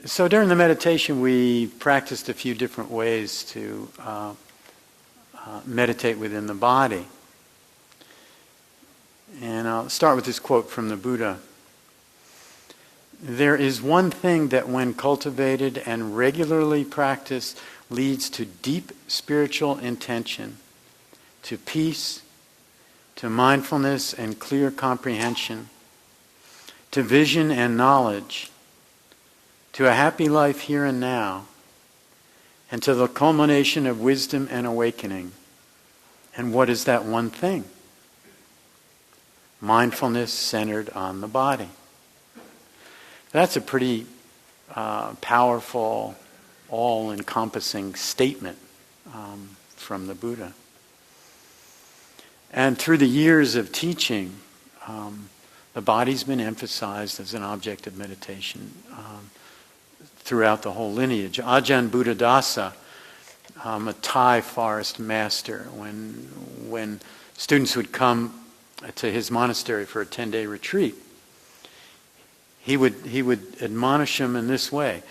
So during the meditation, we practiced a few different ways to meditate within the body. And I'll start with this quote from the Buddha. There is one thing that when cultivated and regularly practiced leads to deep spiritual intention, to peace, to mindfulness and clear comprehension, to vision and knowledge, to a happy life here and now, and to the culmination of wisdom and awakening. And what is that one thing? Mindfulness centered on the body. That's a pretty powerful, all-encompassing statement from the Buddha. And through the years of teaching, the body's been emphasized as an object of meditation throughout the whole lineage. Ajahn Buddhadasa, a Thai forest master, when students would come to his monastery for a 10-day retreat, he would admonish them in this way: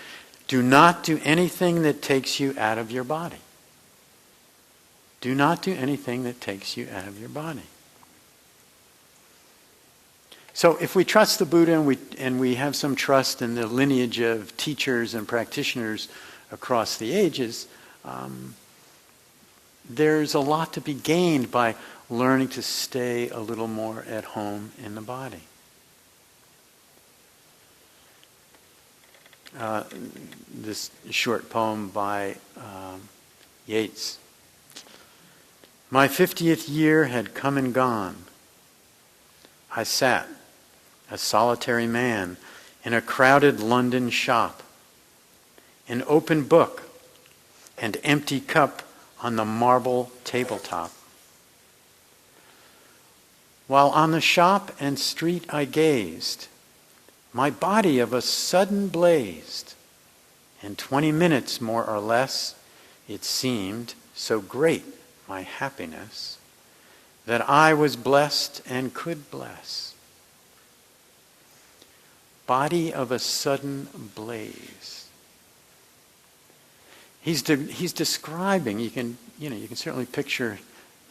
do not do anything that takes you out of your body. Do not do anything that takes you out of your body. So if we trust the Buddha and we have some trust in the lineage of teachers and practitioners across the ages, there's a lot to be gained by learning to stay a little more at home in the body. This short poem by Yeats. My 50th year had come and gone. I sat, a solitary man, in a crowded London shop, an open book and empty cup on the marble tabletop. While on the shop and street I gazed, my body of a sudden blazed. In 20 minutes, more or less, it seemed so great my happiness that I was blessed and could bless. Body of a sudden blaze. He's describing. You can certainly picture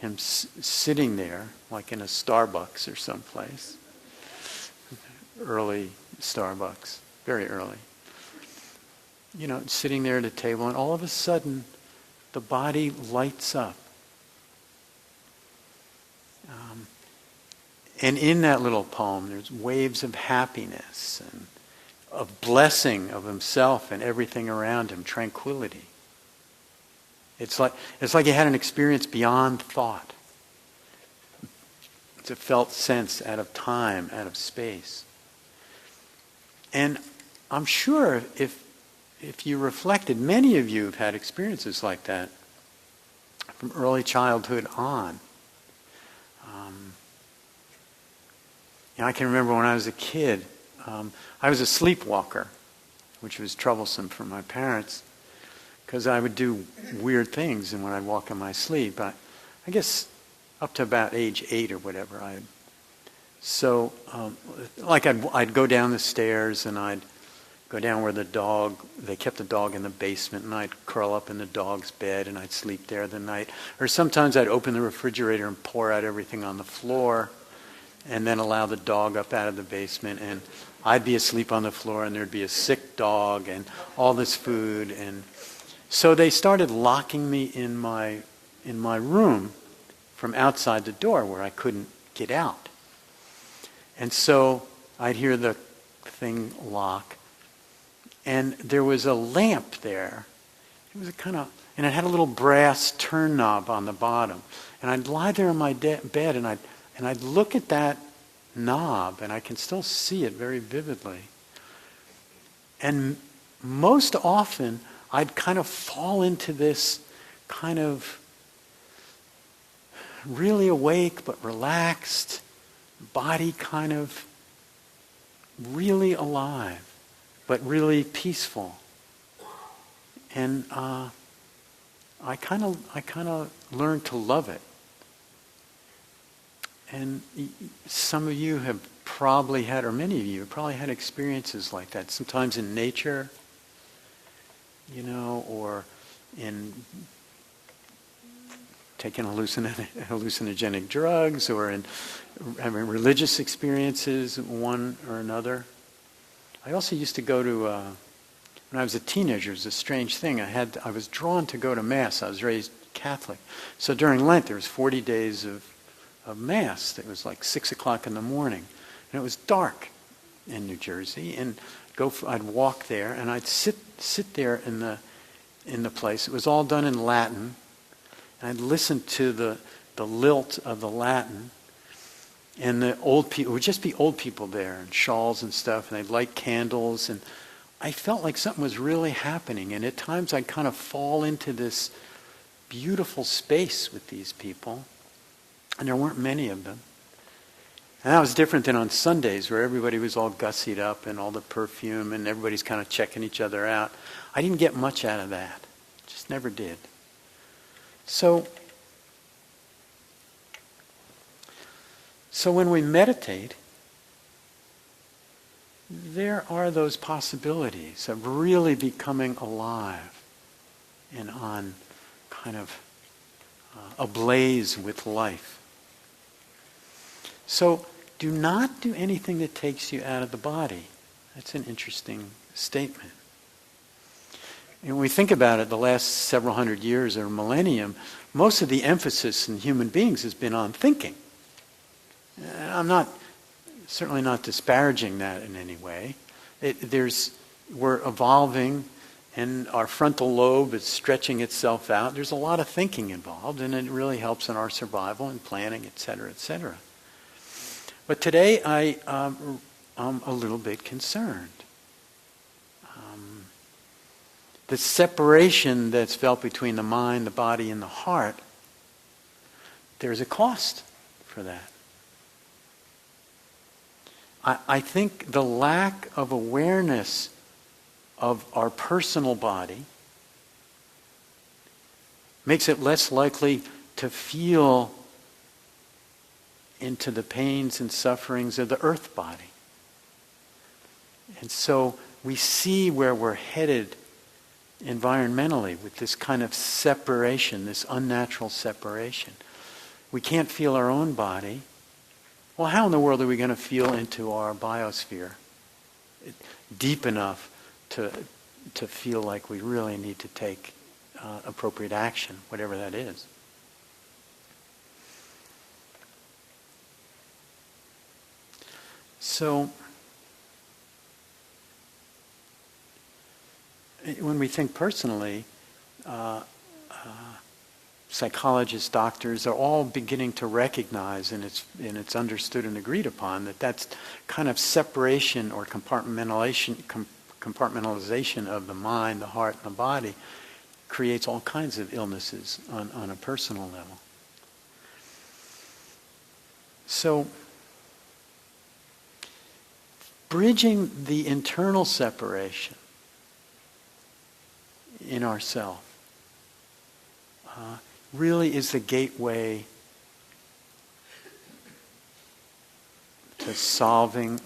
him sitting there, like in a Starbucks or someplace. Early Starbucks, very early. Sitting there at a table, and all of a sudden, the body lights up. And in that little poem, there's waves of happiness and of blessing of himself and everything around him, tranquility. It's like he had an experience beyond thought. It's a felt sense out of time, out of space. And I'm sure if you reflected, many of you have had experiences like that from early childhood on. I can remember when I was a kid, I was a sleepwalker, which was troublesome for my parents, because I would do weird things and when I'd walk in my sleep. I guess up to about age 8 or whatever. I'd go down the stairs and I'd go down where they kept the dog in the basement, and I'd curl up in the dog's bed and I'd sleep there the night. Or sometimes I'd open the refrigerator and pour out everything on the floor and then allow the dog up out of the basement, and I'd be asleep on the floor and there'd be a sick dog and all this food. And so they started locking me in my room from outside the door where I couldn't get out. And so I'd hear the thing lock, and there was a lamp there. It was and it had a little brass turn knob on the bottom. And I'd lie there in my bed and I'd look at that knob, and I can still see it very vividly. And most often, I'd kind of fall into this kind of really awake but relaxed, body kind of really alive, but really peaceful. And I kind of learned to love it. And some of you have probably had, or many of you have probably had experiences like that, sometimes in nature, or in taking hallucinogenic drugs, or in having religious experiences, one or another. I also used to go to, when I was a teenager, it was a strange thing. I was drawn to go to Mass. I was raised Catholic. So during Lent, there was 40 days of Mass. It was like 6 o'clock in the morning. And it was dark in New Jersey. And I'd walk there, and I'd sit there in the place. It was all done in Latin. And I'd listen to the lilt of the Latin. And the old people, it would just be old people there, in shawls and stuff, and they'd light candles, and I felt like something was really happening. And at times I'd kind of fall into this beautiful space with these people, and there weren't many of them. And that was different than on Sundays, where everybody was all gussied up and all the perfume, and everybody's kind of checking each other out. I didn't get much out of that. Just never did. So when we meditate, there are those possibilities of really becoming alive and on kind of ablaze with life. So do not do anything that takes you out of the body. That's an interesting statement. And when we think about it, the last several hundred years or millennium, most of the emphasis in human beings has been on thinking. I'm certainly not disparaging that in any way. We're evolving, and our frontal lobe is stretching itself out. There's a lot of thinking involved, and it really helps in our survival and planning, etc., etc. But today I'm a little bit concerned. The separation that's felt between the mind, the body, and the heart, there's a cost for that. I think the lack of awareness of our personal body makes it less likely to feel into the pains and sufferings of the earth body. And so we see where we're headed environmentally with this kind of separation, this unnatural separation. We can't feel our own body. Well, how in the world are we going to feel into our biosphere deep enough to feel like we really need to take appropriate action, whatever that is? So, when we think personally, psychologists, doctors are all beginning to recognize, and it's understood and agreed upon, that kind of separation or compartmentalization of the mind, the heart, and the body creates all kinds of illnesses on a personal level. So, bridging the internal separation in ourself really is the gateway to solving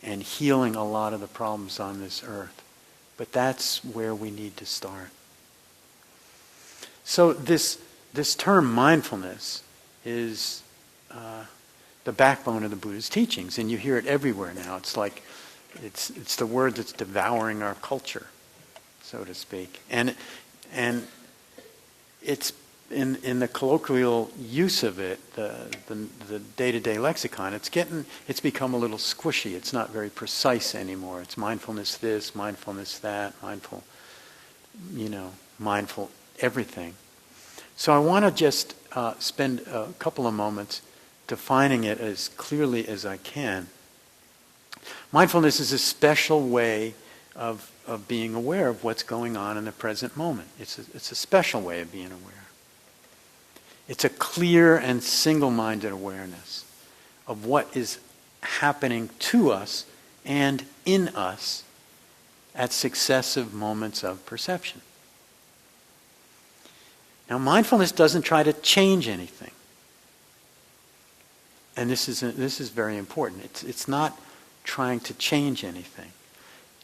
and healing a lot of the problems on this earth. But that's where we need to start. So this term mindfulness is the backbone of the Buddha's teachings, and you hear it everywhere now. It's like it's the word that's devouring our culture, so to speak, and it's in the colloquial use of it, the day-to-day lexicon. It's become a little squishy. It's not very precise anymore. It's mindfulness this, mindfulness that, mindful everything. So I want to just spend a couple of moments defining it as clearly as I can. Mindfulness is a special way of being aware of what's going on in the present moment. It's a special way of being aware. It's a clear and single-minded awareness of what is happening to us and in us at successive moments of perception. Now, mindfulness doesn't try to change anything. And this is very important. It's not trying to change anything.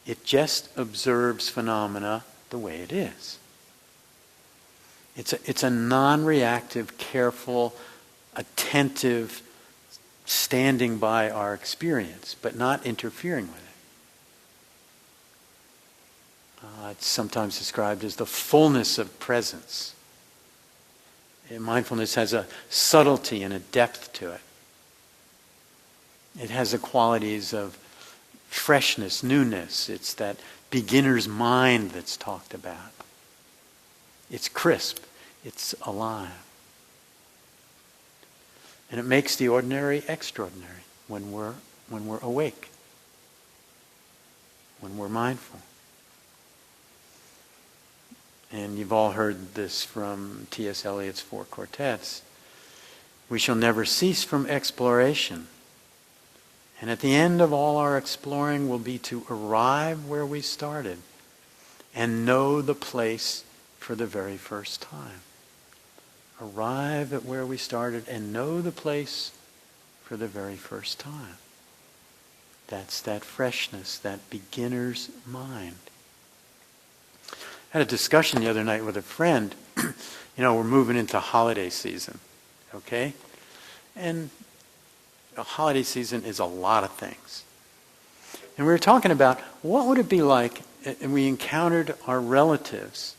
It just observes phenomena the way it is. It's a non-reactive, careful, attentive standing by our experience, but not interfering with it. It's sometimes described as the fullness of presence. And mindfulness has a subtlety and a depth to it. It has the qualities of freshness, newness. It's that beginner's mind that's talked about. It's crisp. It's alive. And it makes the ordinary extraordinary when we're awake, when we're mindful. And you've all heard this from T.S. Eliot's Four Quartets. We shall never cease from exploration. And at the end of all our exploring will be to arrive where we started and know the place for the very first time. Arrive at where we started and know the place for the very first time. That's that freshness, that beginner's mind. I had a discussion the other night with a friend. We're moving into holiday season, okay? And a holiday season is a lot of things. And we were talking about what would it be like, and we encountered our relatives,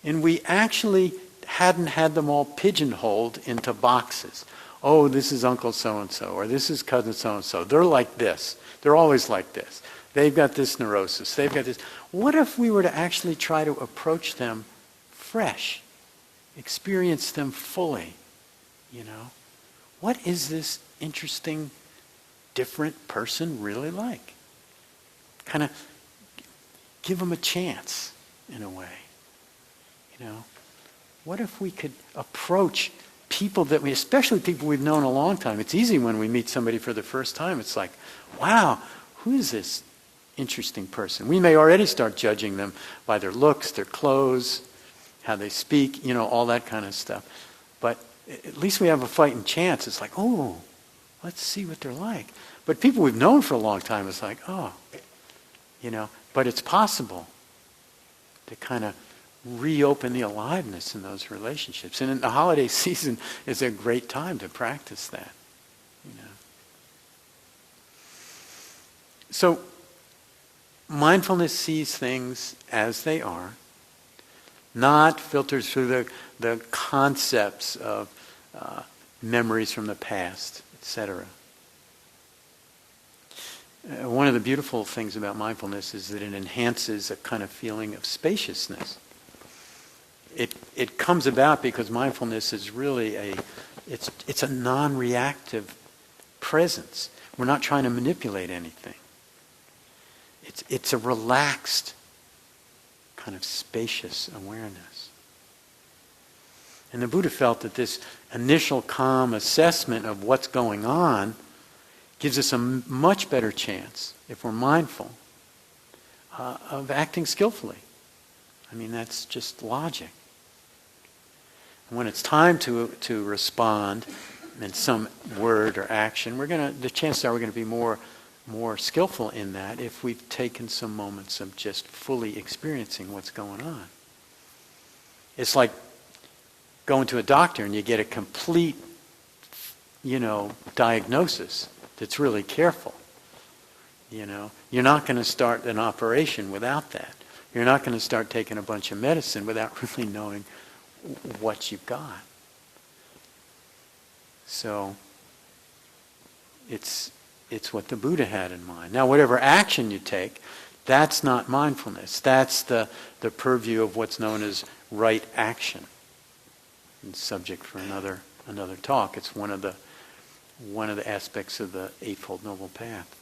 and we actually hadn't had them all pigeonholed into boxes. Oh, this is Uncle so-and-so, or this is cousin so-and-so. They're like this. They're always like this. They've got this neurosis. They've got this. What if we were to actually try to approach them fresh, experience them fully, What is this interesting, different person really like? Kind of give them a chance, in a way. What if we could approach people that especially people we've known a long time. It's easy when we meet somebody for the first time. It's like, wow, who is this interesting person? We may already start judging them by their looks, their clothes, how they speak, all that kind of stuff. But at least we have a fighting chance. It's like, oh, let's see what they're like. But people we've known for a long time, it's like, oh, but it's possible to kind of reopen the aliveness in those relationships. And in the holiday season is a great time to practice that. So mindfulness sees things as they are, not filters through the concepts of memories from the past, etc. One of the beautiful things about mindfulness is that it enhances a kind of feeling of spaciousness. It comes about because mindfulness is really it's a non-reactive presence. We're not trying to manipulate anything. It's a relaxed kind of spacious awareness. And the Buddha felt that this initial calm assessment of what's going on gives us a much better chance, if we're mindful, of acting skillfully. I mean, that's just logic. And when it's time to respond in some word or action, the chances are we're going to be more skillful in that if we've taken some moments of just fully experiencing what's going on. It's like going to a doctor and you get a complete, diagnosis that's really careful. You're not going to start an operation without that. You're not going to start taking a bunch of medicine without really knowing what you've got. So it's what the Buddha had in mind. Now, whatever action you take, that's not mindfulness. That's the purview of what's known as right action. It's subject for another talk. It's one of the aspects of the Eightfold Noble Path.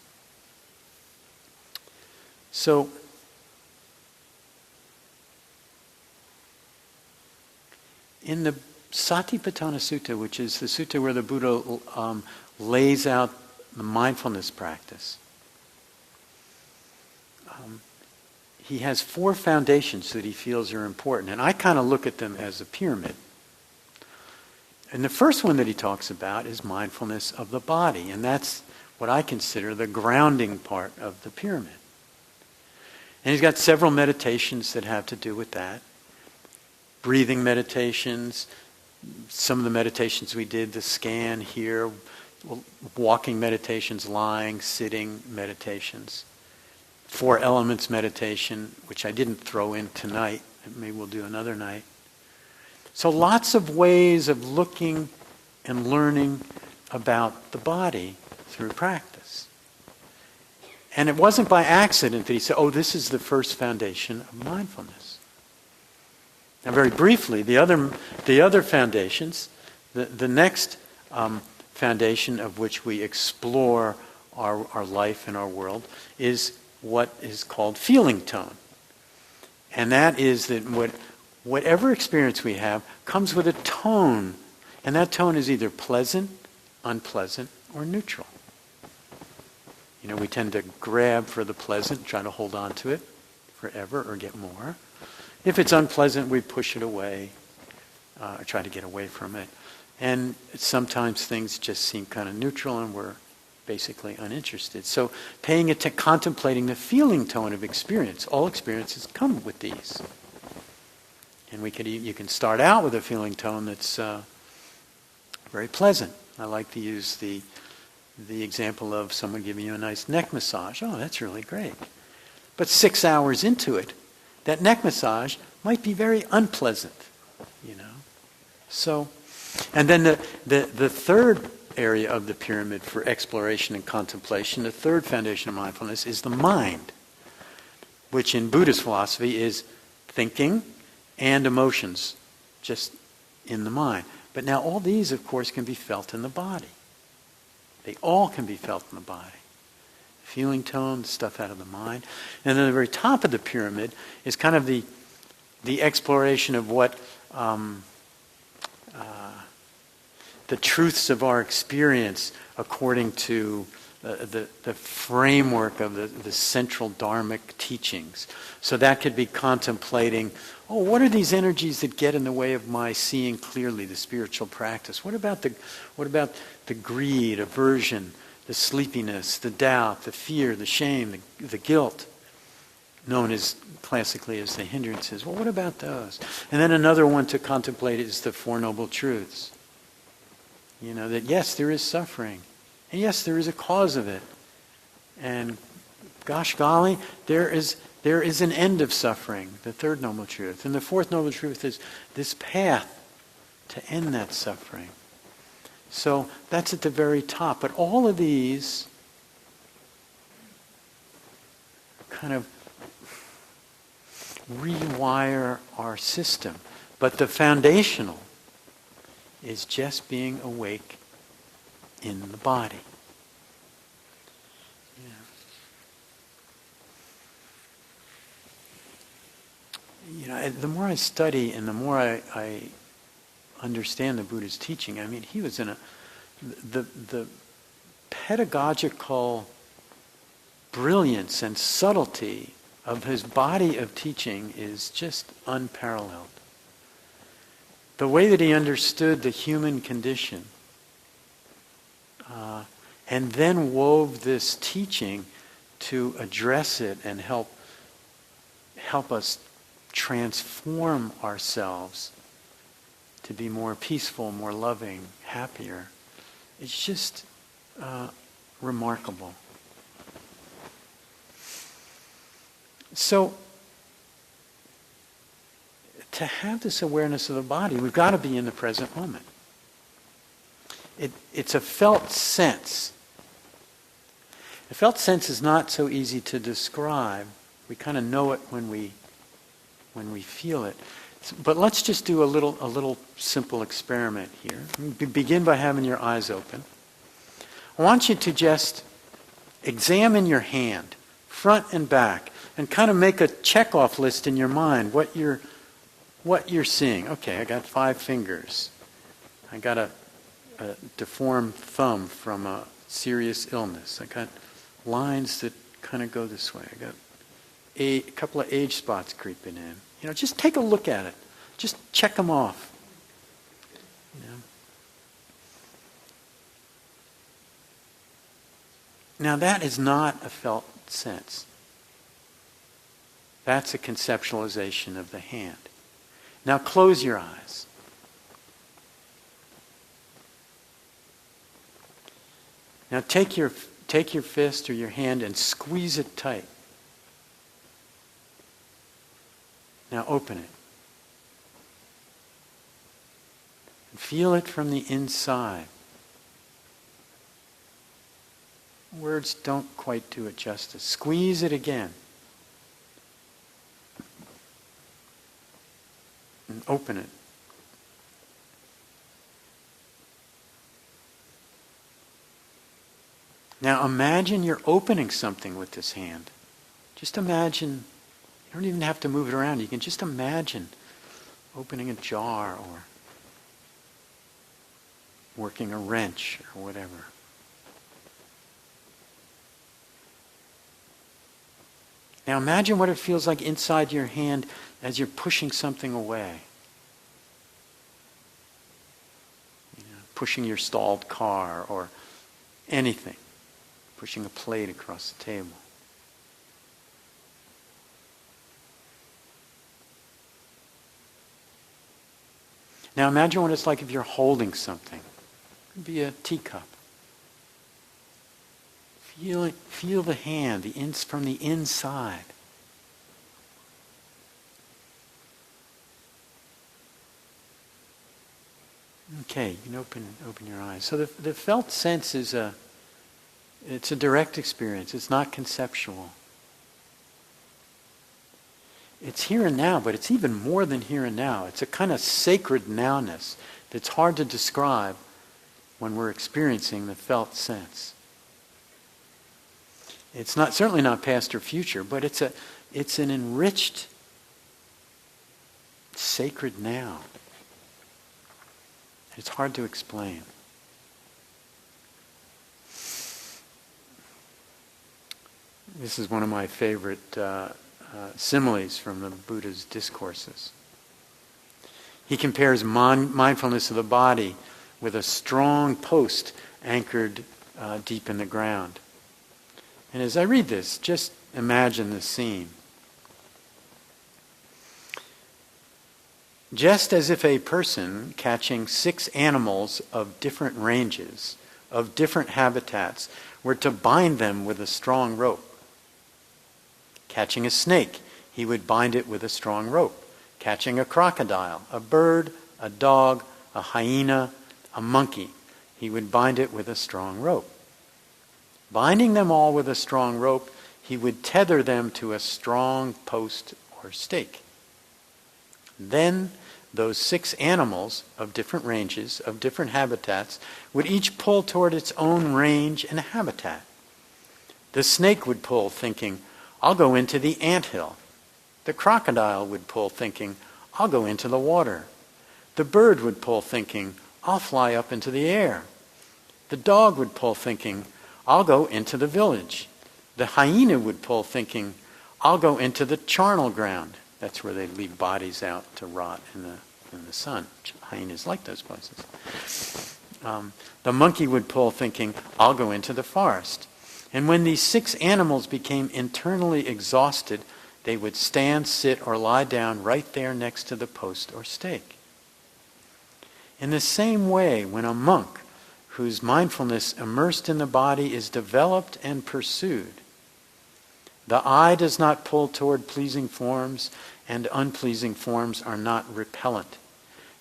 So, in the Satipatthana Sutta, which is the sutta where the Buddha lays out the mindfulness practice, he has 4 foundations that he feels are important. And I kind of look at them as a pyramid. And the first one that he talks about is mindfulness of the body. And that's what I consider the grounding part of the pyramid. And he's got several meditations that have to do with that. Breathing meditations, some of the meditations we did, the scan here, walking meditations, lying, sitting meditations. 4 elements meditation, which I didn't throw in tonight. Maybe we'll do another night. So lots of ways of looking and learning about the body through practice. And it wasn't by accident that he said, oh, this is the first foundation of mindfulness. Now very briefly, the other foundations, the next foundation of which we explore our life and our world is what is called feeling tone. And that is that whatever experience we have comes with a tone. And that tone is either pleasant, unpleasant, or neutral. You know, we tend to grab for the pleasant, try to hold on to it forever or get more. If it's unpleasant, we push it away, or try to get away from it. And sometimes things just seem kind of neutral and we're basically uninterested. So contemplating the feeling tone of experience. All experiences come with these. And you can start out with a feeling tone that's very pleasant. I like to use the example of someone giving you a nice neck massage. Oh, that's really great. But 6 hours into it, that neck massage might be very unpleasant, you know. So, and then the third area of the pyramid for exploration and contemplation, the third foundation of mindfulness, is the mind, which in Buddhist philosophy is thinking and emotions, just in the mind. But now all these, of course, can be felt in the body. They all can be felt in the body. Feeling tone, stuff out of the mind. And then at the very top of the pyramid is kind of the exploration of what the truths of our experience according to the framework of the central Dharmic teachings. So that could be contemplating, what are these energies that get in the way of my seeing clearly the spiritual practice? What about the greed, aversion, the sleepiness, the doubt, the fear, the shame, the guilt, known as classically as the hindrances? Well, what about those? And then another one to contemplate is the Four Noble Truths. You know, that yes, there is suffering. And yes, there is a cause of it. And gosh golly, there is an end of suffering, the third noble truth. And the fourth noble truth is this path to end that suffering. So that's at the very top. But all of these kind of rewire our system. But the foundational is just being awake in the body. You know, the more I study and the more I understand the Buddha's teaching, I mean, he was in the pedagogical brilliance and subtlety of his body of teaching is just unparalleled. The way that he understood the human condition and then wove this teaching to address it and help us transform ourselves to be more peaceful, more loving, happier. It's just remarkable. So, to have this awareness of the body, we've got to be in the present moment. It's a felt sense. A felt sense is not so easy to describe. We kind of know it when we feel it. But let's just do a little simple experiment here. Begin by having your eyes open. I want you to just examine your hand, front and back, and kind of make a check-off list in your mind, what you're seeing. Okay, I got 5 fingers. I got a deformed thumb from a serious illness. I got lines that kind of go this way. I got a couple of age spots creeping in. You know, just take a look at it. Just check them off. You know? Now that is not a felt sense. That's a conceptualization of the hand. Now close your eyes. Now take your fist or your hand and squeeze it tight. Now open it. And feel it from the inside. Words don't quite do it justice. Squeeze it again. And open it. Now imagine you're opening something with this hand. Just imagine, you don't even have to move it around. You can just imagine opening a jar or working a wrench or whatever. Now imagine what it feels like inside your hand as you're pushing something away. Pushing your stalled car or anything. Pushing a plate across the table. Now imagine what it's like if you're holding something. It could be a teacup. Feel the hand from the inside. Okay, you can open your eyes. So the felt sense is it's a direct experience. It's not conceptual. It's here and now, but it's even more than here and now. It's a kind of sacred nowness that's hard to describe when we're experiencing the felt sense. It's certainly not past or future, but it's an enriched, sacred now. It's hard to explain. This is one of my favorite similes from the Buddha's discourses. He compares mindfulness of the body with a strong post anchored deep in the ground. And as I read this, just imagine the scene. Just as if a person catching 6 animals of different ranges, of different habitats, were to bind them with a strong rope. Catching a snake, he would bind it with a strong rope. Catching a crocodile, a bird, a dog, a hyena, a monkey, he would bind it with a strong rope. Binding them all with a strong rope, he would tether them to a strong post or stake. Then those 6 animals of different ranges, of different habitats, would each pull toward its own range and habitat. The snake would pull, thinking, I'll go into the anthill. The crocodile would pull, thinking, I'll go into the water. The bird would pull, thinking, I'll fly up into the air. The dog would pull, thinking, I'll go into the village. The hyena would pull, thinking, I'll go into the charnel ground. That's where they leave bodies out to rot in the sun. Hyenas like those places. The monkey would pull, thinking, I'll go into the forest. And when these 6 animals became internally exhausted, they would stand, sit, or lie down right there next to the post or stake. In the same way, when a monk whose mindfulness immersed in the body is developed and pursued, the eye does not pull toward pleasing forms, and unpleasing forms are not repellent.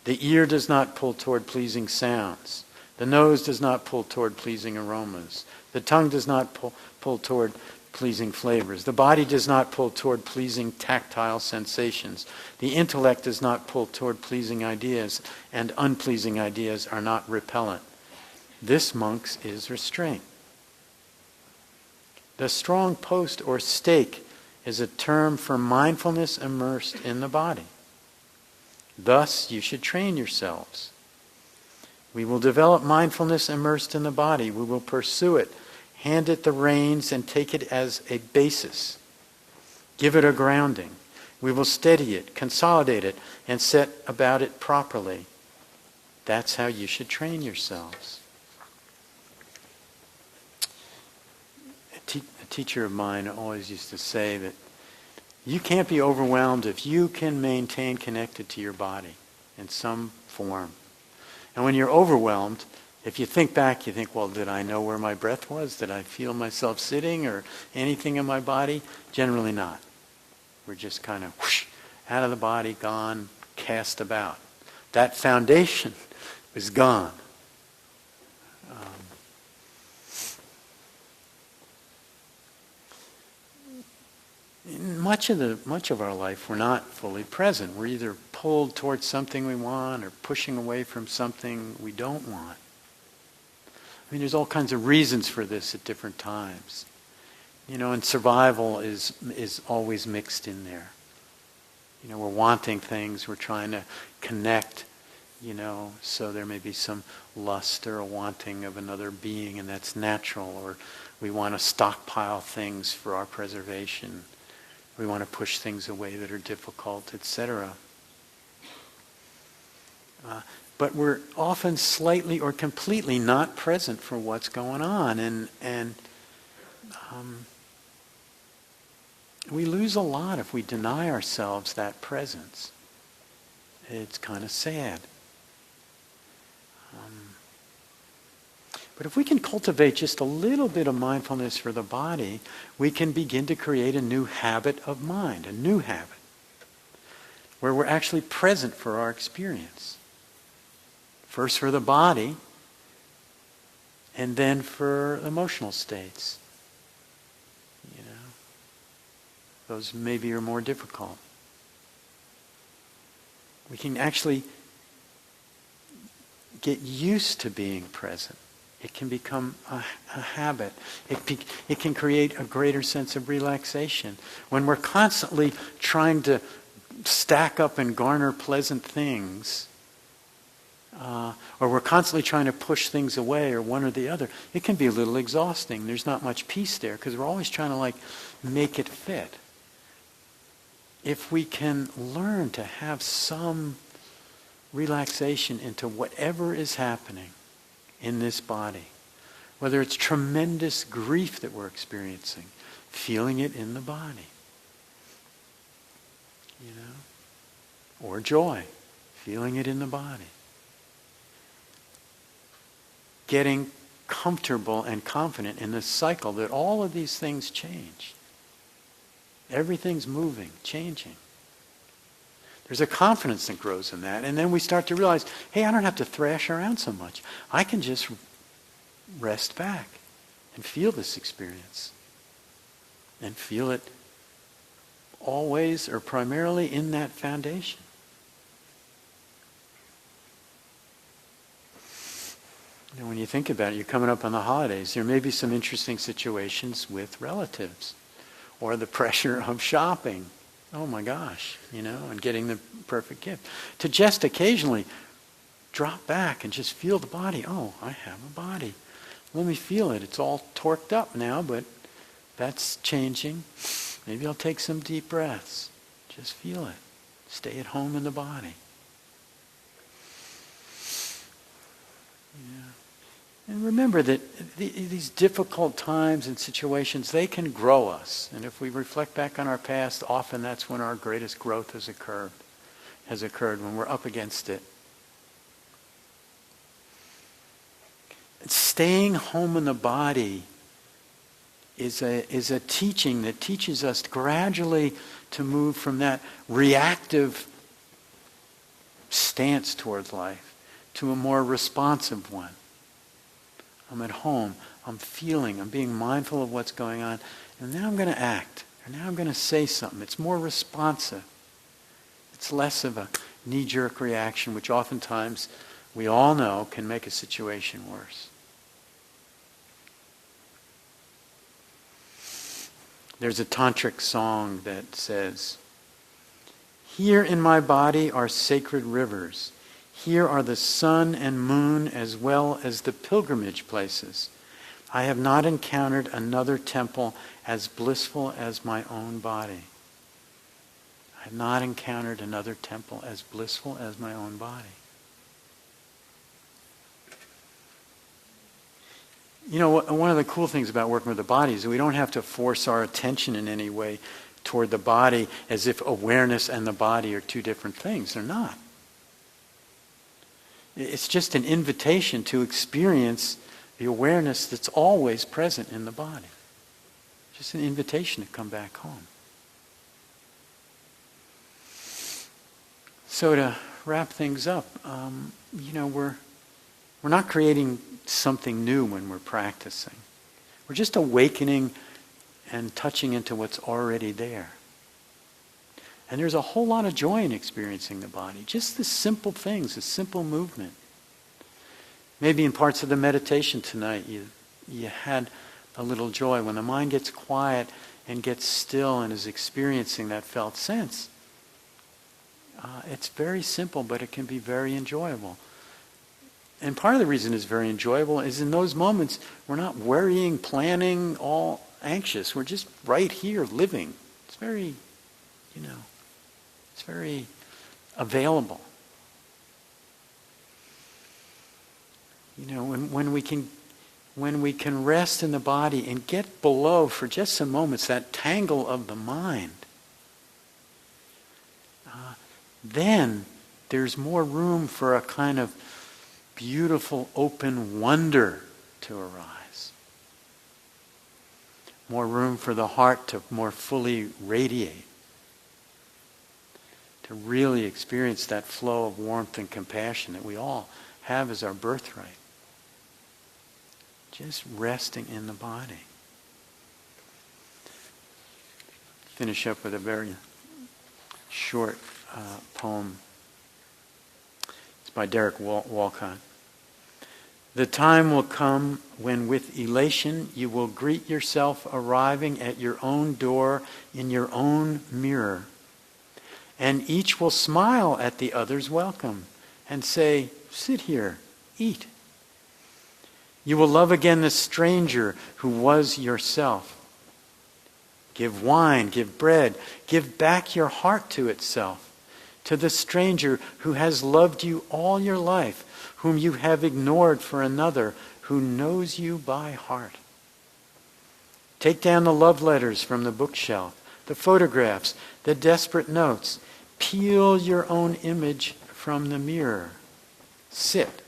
The ear does not pull toward pleasing sounds. The nose does not pull toward pleasing aromas. The tongue does not pull toward pleasing flavors. The body does not pull toward pleasing tactile sensations. The intellect does not pull toward pleasing ideas, and unpleasing ideas are not repellent. This, monks, is restraint. The strong post or stake is a term for mindfulness immersed in the body. Thus, you should train yourselves. We will develop mindfulness immersed in the body. We will pursue it, hand it the reins, and take it as a basis. Give it a grounding. We will steady it, consolidate it, and set about it properly. That's how you should train yourselves. A teacher of mine always used to say that You can't be overwhelmed if you can maintain connected to your body in some form. And when you're overwhelmed, if you think back, you think, well, did I know where my breath was? Did I feel myself sitting or anything in my body? Generally not. We're just kind of whoosh, out of the body, gone, cast about. That foundation is gone. In much of our life, we're not fully present. We're either pulled towards something we want or pushing away from something we don't want. I mean, there's all kinds of reasons for this at different times. And survival is always mixed in there. We're wanting things, we're trying to connect, so there may be some lust or a wanting of another being, and that's natural, or we want to stockpile things for our preservation. We want to push things away that are difficult, etc. But we're often slightly or completely not present for what's going on, and we lose a lot if we deny ourselves that presence. It's kind of sad. But if we can cultivate just a little bit of mindfulness for the body, we can begin to create a new habit of mind, a new habit, where we're actually present for our experience. First for the body, and then for emotional states. Those maybe are more difficult. We can actually get used to being present. It can become a habit. It can create a greater sense of relaxation. When we're constantly trying to stack up and garner pleasant things, or we're constantly trying to push things away or one or the other, it can be a little exhausting. There's not much peace there because we're always trying to make it fit. If we can learn to have some relaxation into whatever is happening in this body, whether it's tremendous grief that we're experiencing, feeling it in the body, or joy, feeling it in the body, getting comfortable and confident in the cycle that all of these things change. Everything's moving, changing. There's a confidence that grows in that. And then we start to realize, hey, I don't have to thrash around so much. I can just rest back and feel this experience. And feel it always or primarily in that foundation. And when you think about it, you're coming up on the holidays. There may be some interesting situations with relatives. Or the pressure of shopping. Oh my gosh, and getting the perfect gift. To just occasionally drop back and just feel the body. Oh, I have a body. Let me feel it. It's all torqued up now, but that's changing. Maybe I'll take some deep breaths. Just feel it. Stay at home in the body. Yeah. And remember that these difficult times and situations, they can grow us. And if we reflect back on our past, often that's when our greatest growth has occurred, when we're up against it. Staying home in the body is a teaching that teaches us gradually to move from that reactive stance towards life to a more responsive one. I'm at home, I'm feeling, I'm being mindful of what's going on, and now I'm going to act, or now I'm going to say something. It's more responsive. It's less of a knee-jerk reaction, which oftentimes we all know can make a situation worse. There's a tantric song that says, "Here in my body are sacred rivers. Here are the sun and moon as well as the pilgrimage places. I have not encountered another temple as blissful as my own body." I have not encountered another temple as blissful as my own body. One of the cool things about working with the body is that we don't have to force our attention in any way toward the body as if awareness and the body are two different things. They're not. It's just an invitation to experience the awareness that's always present in the body. Just an invitation to come back home. So to wrap things up, we're not creating something new when we're practicing. We're just awakening and touching into what's already there. And there's a whole lot of joy in experiencing the body. Just the simple things, the simple movement. Maybe in parts of the meditation tonight you had a little joy. When the mind gets quiet and gets still and is experiencing that felt sense, it's very simple, but it can be very enjoyable. And part of the reason it's very enjoyable is in those moments we're not worrying, planning, all anxious. We're just right here living. It's very, it's very available. When we can rest in the body and get below for just some moments that tangle of the mind, then there's more room for a kind of beautiful open wonder to arise. More room for the heart to more fully radiate. To really experience that flow of warmth and compassion that we all have as our birthright. Just resting in the body. Finish up with a very short poem. It's by Derek Walcott. The time will come when with elation you will greet yourself arriving at your own door in your own mirror. And each will smile at the other's welcome and say, sit here, eat. You will love again the stranger who was yourself. Give wine, give bread, give back your heart to itself. To the stranger who has loved you all your life, whom you have ignored for another, who knows you by heart. Take down the love letters from the bookshelf, the photographs, the desperate notes. Peel your own image from the mirror. Sit,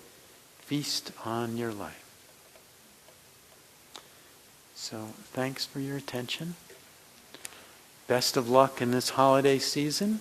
feast on your life. So, thanks for your attention. Best of luck in this holiday season.